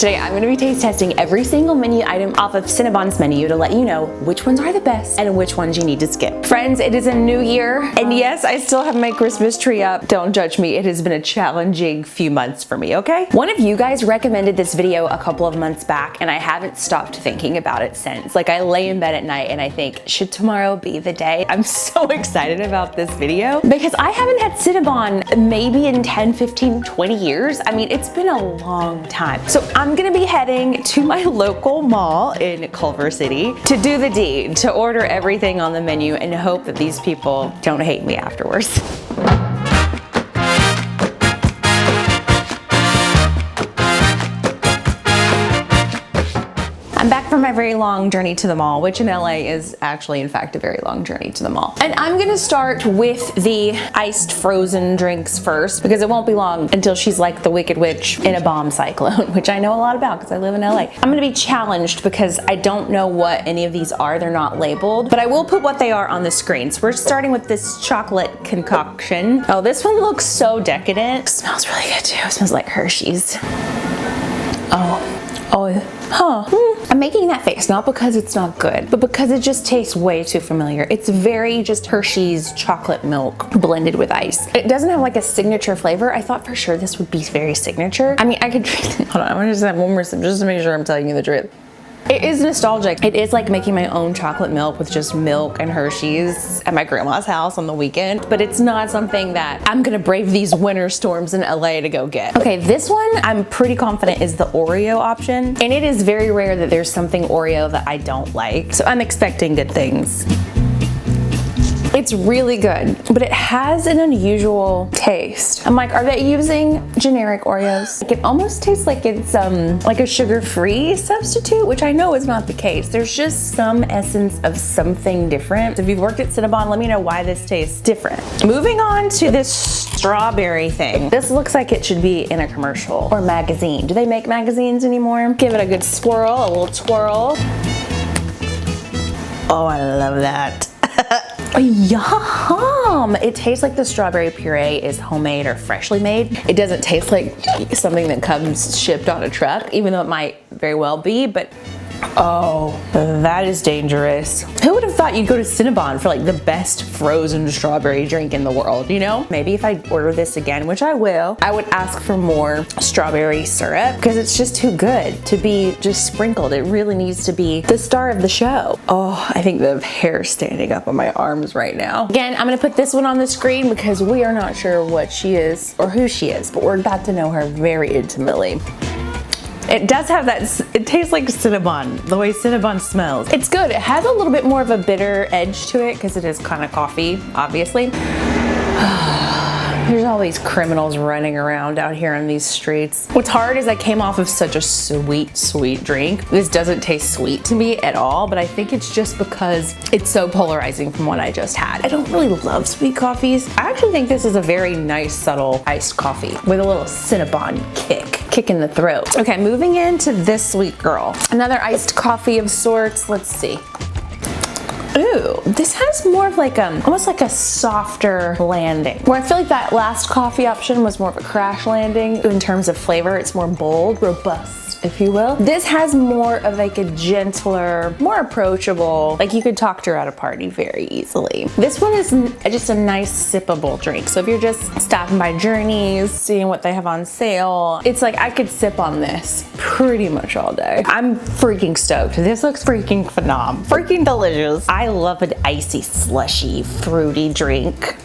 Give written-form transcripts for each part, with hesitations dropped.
Today I'm gonna be taste testing every single menu item off of CINNABON's menu to let you know which ones are the best and which ones you need to skip. Friends, it is a new year, and yes, I still have my Christmas tree up. Don't judge me, it has been a challenging few months for me, okay? One of you guys recommended this video a couple of months back, and I haven't stopped thinking about it since. Like, I lay in bed at night and I think, should tomorrow be the day? I'm so excited about this video because I haven't had CINNABON maybe in 10, 15, 20 years. I mean, it's been a long time. So I'm gonna be heading to my local mall in Culver City to do the deed, to order everything on the menu and hope that these people don't hate me afterwards. I'm back from my very long journey to the mall, which in LA is actually, in fact, a very long journey to the mall. And I'm gonna start with the iced frozen drinks first, because it won't be long until she's like the Wicked Witch in a bomb cyclone, which I know a lot about because I live in LA. I'm gonna be challenged because I don't know what any of these are. They're not labeled, but I will put what they are on the screen. So we're starting with this chocolate concoction. Oh, this one looks so decadent. It smells really good too. It smells like Hershey's. I'm making that face not because it's not good, but because it just tastes way too familiar. It's very just Hershey's chocolate milk blended with ice. It doesn't have like a signature flavor. I thought for sure this would be very signature. I mean, I could drink it. Hold on, I'm gonna just have one more sip just to make sure I'm telling you the truth. It is nostalgic. It is like making my own chocolate milk with just milk and Hershey's at my grandma's house on the weekend, but it's not something that I'm gonna brave these winter storms in LA to go get. Okay, this one I'm pretty confident is the Oreo option, and it is very rare that there's something Oreo that I don't like, so I'm expecting good things. It's really good, but it has an unusual taste. I'm like, are they using generic Oreos? Like, it almost tastes like it's like a sugar-free substitute, which I know is not the case. There's just some essence of something different. If you've worked at CINNABON, let me know why this tastes different. Moving on to this strawberry thing. This looks like it should be in a commercial or magazine. Do they make magazines anymore? Give it a good swirl, a little twirl. Oh, I love that. Yum! It tastes like the strawberry puree is homemade or freshly made. It doesn't taste like something that comes shipped on a truck, even though it might very well be, but oh, that is dangerous. Who would have thought you'd go to CINNABON for like the best frozen strawberry drink in the world, you know? Maybe if I order this again, which I will, I would ask for more strawberry syrup because it's just too good to be just sprinkled. It really needs to be the star of the show. Oh, I think the hair's standing up on my arms right now. Again, I'm gonna put this one on the screen because we are not sure what she is or who she is, but we're about to know her very intimately. It does have that, it tastes like CINNABON, the way CINNABON smells. It's good. It has a little bit more of a bitter edge to it because it is kind of coffee, obviously. There's all these criminals running around out here on these streets. What's hard is I came off of such a sweet, sweet drink. This doesn't taste sweet to me at all, but I think it's just because it's so polarizing from what I just had. I don't really love sweet coffees. I actually think this is a very nice, subtle iced coffee with a little CINNABON kick in the throat. Okay, moving into this sweet girl. Another iced coffee of sorts. Let's see. Ooh, this has more of like almost like a softer landing. Where I feel like that last coffee option was more of a crash landing. In terms of flavor, it's more bold, robust, if you will. This has more of like a gentler, more approachable, like you could talk to her at a party very easily. This one is just a nice sippable drink. So if you're just stopping by Journeys, seeing what they have on sale, it's like I could sip on this pretty much all day. I'm freaking stoked. This looks freaking phenom. Freaking delicious. I love an icy, slushy, fruity drink.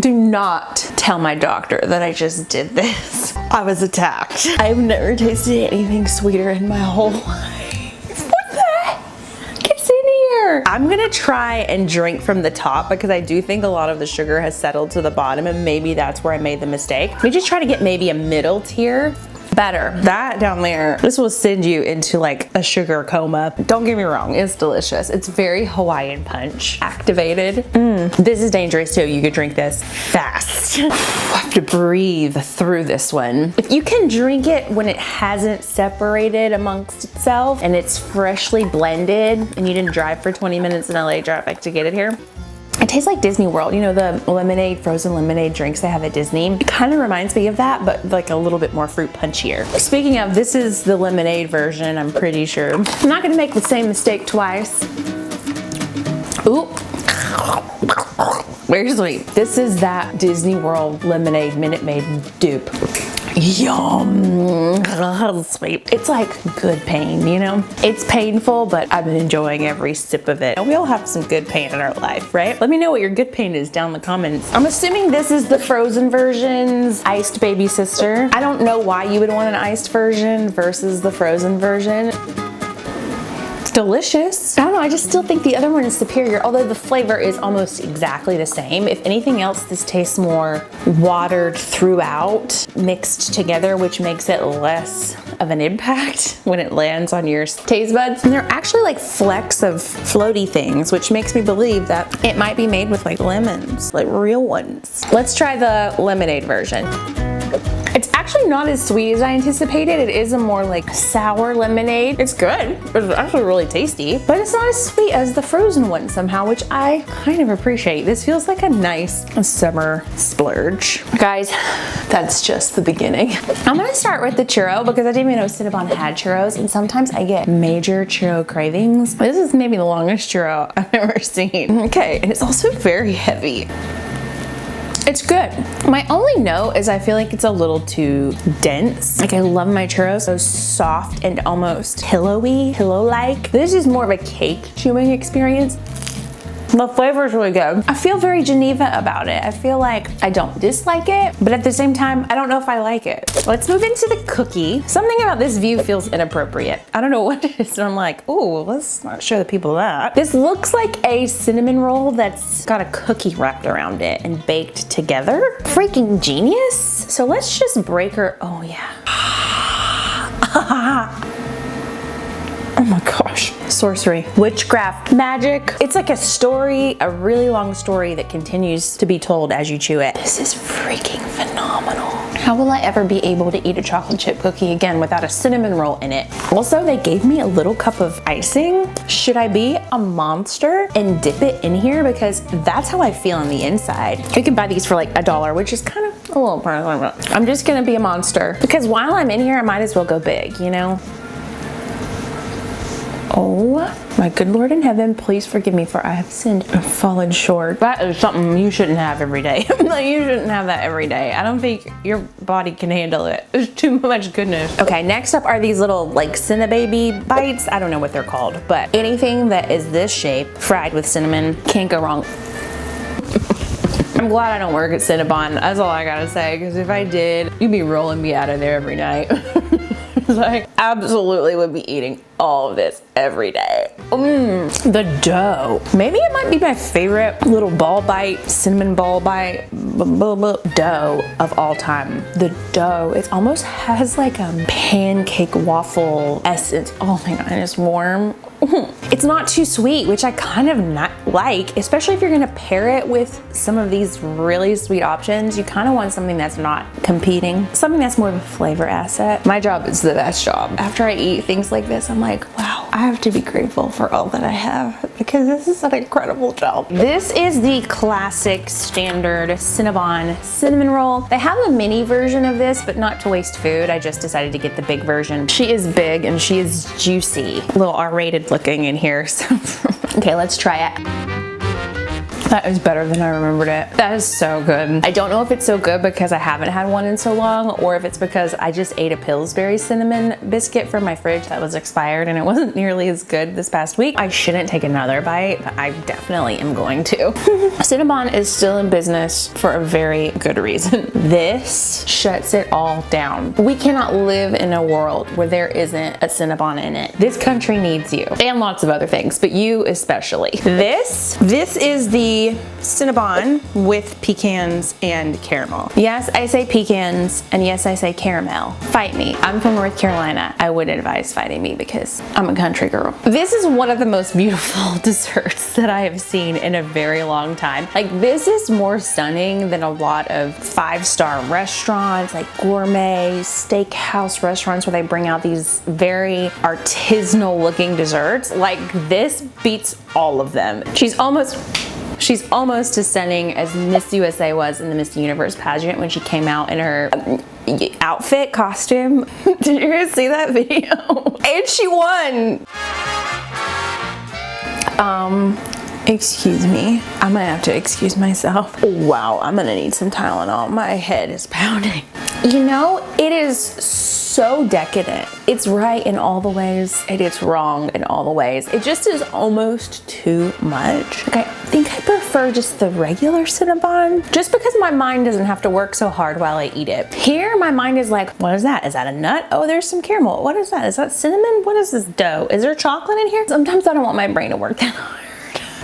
Do not tell my doctor that I just did this. I was attacked. I've never tasted anything sweeter in my whole life. What the heck is in here? I'm gonna try and drink from the top because I do think a lot of the sugar has settled to the bottom, and maybe that's where I made the mistake. Let me just try to get maybe a middle tier. Better. That down there, this will send you into like a sugar coma. Don't get me wrong, it's delicious. It's very Hawaiian punch activated. This is dangerous too. You could drink this fast. I have to breathe through this one. If you can drink it when it hasn't separated amongst itself and it's freshly blended and you didn't drive for 20 minutes in LA traffic to get it here, It tastes like Disney World. You know, the lemonade, frozen lemonade drinks they have at Disney? It kind of reminds me of that, but like a little bit more fruit punchier. Speaking of, this is the lemonade version, I'm pretty sure. I'm not gonna make the same mistake twice. Ooh. Very sweet. This is that Disney World lemonade Minute Maid dupe. Yum. Sweet. It's like good pain, you know? It's painful, but I've been enjoying every sip of it. We all have some good pain in our life, right? Let me know what your good pain is down in the comments. I'm assuming this is the frozen version's iced baby sister. I don't know why you would want an iced version versus the frozen version. Delicious. I don't know, I just still think the other one is superior, although the flavor is almost exactly the same. If anything else, this tastes more watered throughout, mixed together, which makes it less of an impact when it lands on your taste buds. And they're actually like flecks of floaty things, which makes me believe that it might be made with like lemons, like real ones. Let's try the lemonade version. It's actually not as sweet as I anticipated. It is a more like sour lemonade. It's good. It's actually really tasty, but it's not as sweet as the frozen one somehow, which I kind of appreciate. This feels like a nice summer splurge. Guys, that's just the beginning. I'm gonna start with the churro because I didn't even know Cinnabon had churros, and sometimes I get major churro cravings. This is maybe the longest churro I've ever seen. Okay, and it's also very heavy. It's good. My only note is I feel like it's a little too dense. Like I love my churros so soft and almost pillow-like. This is more of a cake chewing experience. The flavor is really good. I feel very Geneva about it. I feel like I don't dislike it, but at the same time, I don't know if I like it. Let's move into the cookie. Something about this view feels inappropriate. I don't know what it is, and I'm like, ooh, let's not show the people that. This looks like a cinnamon roll that's got a cookie wrapped around it and baked together. Freaking genius. So let's just break her, oh yeah. Oh my gosh. Sorcery, witchcraft, magic. It's like a story, a really long story that continues to be told as you chew it. This is freaking phenomenal. How will I ever be able to eat a chocolate chip cookie again without a cinnamon roll in it? Also, they gave me a little cup of icing. Should I be a monster and dip it in here? Because that's how I feel on the inside. You can buy these for like $1, which is kind of a little pricey. I'm just gonna be a monster because while I'm in here, I might as well go big, you know? Oh my good Lord in heaven, please forgive me for I have sinned and fallen short. That is something you shouldn't have every day. Like, you shouldn't have that every day. I don't think your body can handle it. There's too much goodness. Okay, next up are these little like CINNABON bites. I don't know what they're called, but anything that is this shape, fried with cinnamon, can't go wrong. I'm glad I don't work at Cinnabon. That's all I gotta say, because if I did, you'd be rolling me out of there every night. Like, absolutely would be eating all of this every day. The dough. Maybe it might be my favorite little ball bite, cinnamon ball bite, dough of all time. The dough, it almost has like a pancake waffle essence. Oh my God, it's warm. It's not too sweet, which I kind of not like, especially if you're gonna pair it with some of these really sweet options. You kind of want something that's not competing, something that's more of a flavor asset. My job is the best job. After I eat things like this, I'm like, wow, I have to be grateful for all that I have because this is an incredible job. This is the classic standard Cinnabon cinnamon roll. They have a mini version of this, but not to waste food. I just decided to get the big version. She is big and she is juicy. A little R-rated looking in here. So okay, let's try it. That is better than I remembered it. That is so good. I don't know if it's so good because I haven't had one in so long, or if it's because I just ate a Pillsbury cinnamon biscuit from my fridge that was expired and it wasn't nearly as good this past week. I shouldn't take another bite, but I definitely am going to. Cinnabon is still in business for a very good reason. This shuts it all down. We cannot live in a world where there isn't a Cinnabon in it. This country needs you, and lots of other things, but you especially. This is the Cinnabon with pecans and caramel. Yes, I say pecans, and yes, I say caramel. Fight me. I'm from North Carolina. I would advise fighting me because I'm a country girl. This is one of the most beautiful desserts that I have seen in a very long time. Like, this is more stunning than a lot of five-star restaurants, like gourmet steakhouse restaurants where they bring out these very artisanal looking desserts. Like, this beats all of them. She's almost She's almost as stunning as Miss USA was in the Miss Universe pageant when she came out in her outfit costume. Did you guys see that video? And she won. Excuse me. I'm gonna have to excuse myself. Wow, I'm gonna need some Tylenol. My head is pounding. You know, it is so decadent. It's right in all the ways, and it's wrong in all the ways. It just is almost too much. Okay, I think I prefer just the regular Cinnabon, just because my mind doesn't have to work so hard while I eat it. Here, my mind is like, what is that? Is that a nut? Oh, there's some caramel. What is that? Is that cinnamon? What is this dough? Is there chocolate in here? Sometimes I don't want my brain to work that hard.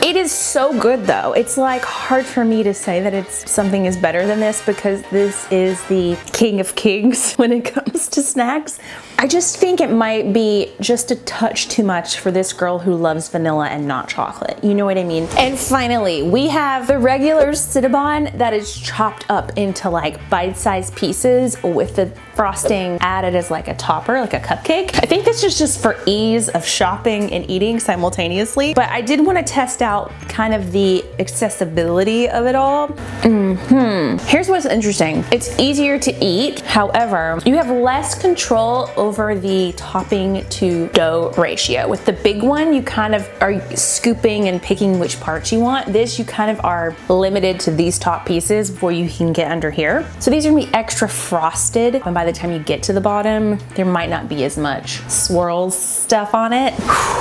It is so good though. It's like hard for me to say that something is better than this because this is the king of kings when it comes to snacks. I just think it might be just a touch too much for this girl who loves vanilla and not chocolate. You know what I mean? And finally, we have the regular Cinnabon that is chopped up into like bite-sized pieces with the frosting added as like a topper, like a cupcake. I think this is just for ease of shopping and eating simultaneously, but I did want to test out kind of the accessibility of it all. Here's what's interesting. It's easier to eat. However, you have less control over the topping to dough ratio. With the big one, you kind of are scooping and picking which parts you want. This, you kind of are limited to these top pieces before you can get under here. So these are gonna be extra frosted, and by the time you get to the bottom, there might not be as much swirls stuff on it.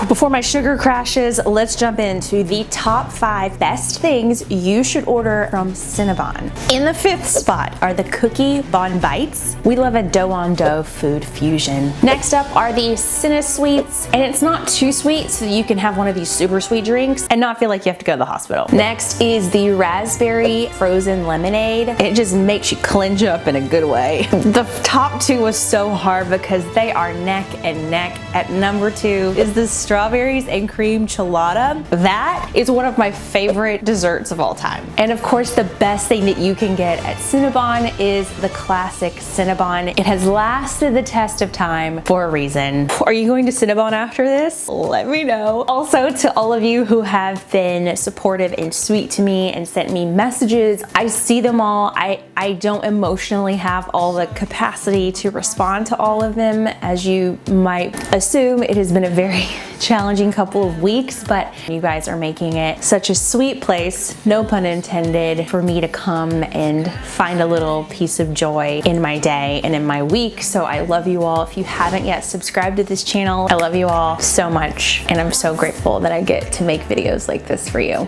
Before my sugar crashes, let's jump into the top 5 best things you should order from Cinnabon. In the 5th spot are the Cookie Bon Bites. We love a dough-on-dough food fusion. Next up are the CINNASweets, and it's not too sweet, so you can have one of these super sweet drinks and not feel like you have to go to the hospital. Next is the Raspberry Frozen Lemonade. It just makes you clench up in a good way. The top 2 was so hard because they are neck and neck. At number 2 is the Strawberries and Cream Chelada. That is one of my favorite desserts of all time. And of course, the best thing that you can get at Cinnabon is the classic Cinnabon. It has lasted the test of time for a reason. Are you going to Cinnabon after this? Let me know. Also, to all of you who have been supportive and sweet to me and sent me messages, I see them all. I don't emotionally have all the capacity to respond to all of them. As you might assume, it has been a very challenging couple of weeks, but you guys are making it such a sweet place, no pun intended, for me to come and find a little piece of joy in my day and in my week. So I love you all. If you haven't yet subscribed to this channel, I love you all so much, and I'm so grateful that I get to make videos like this for you.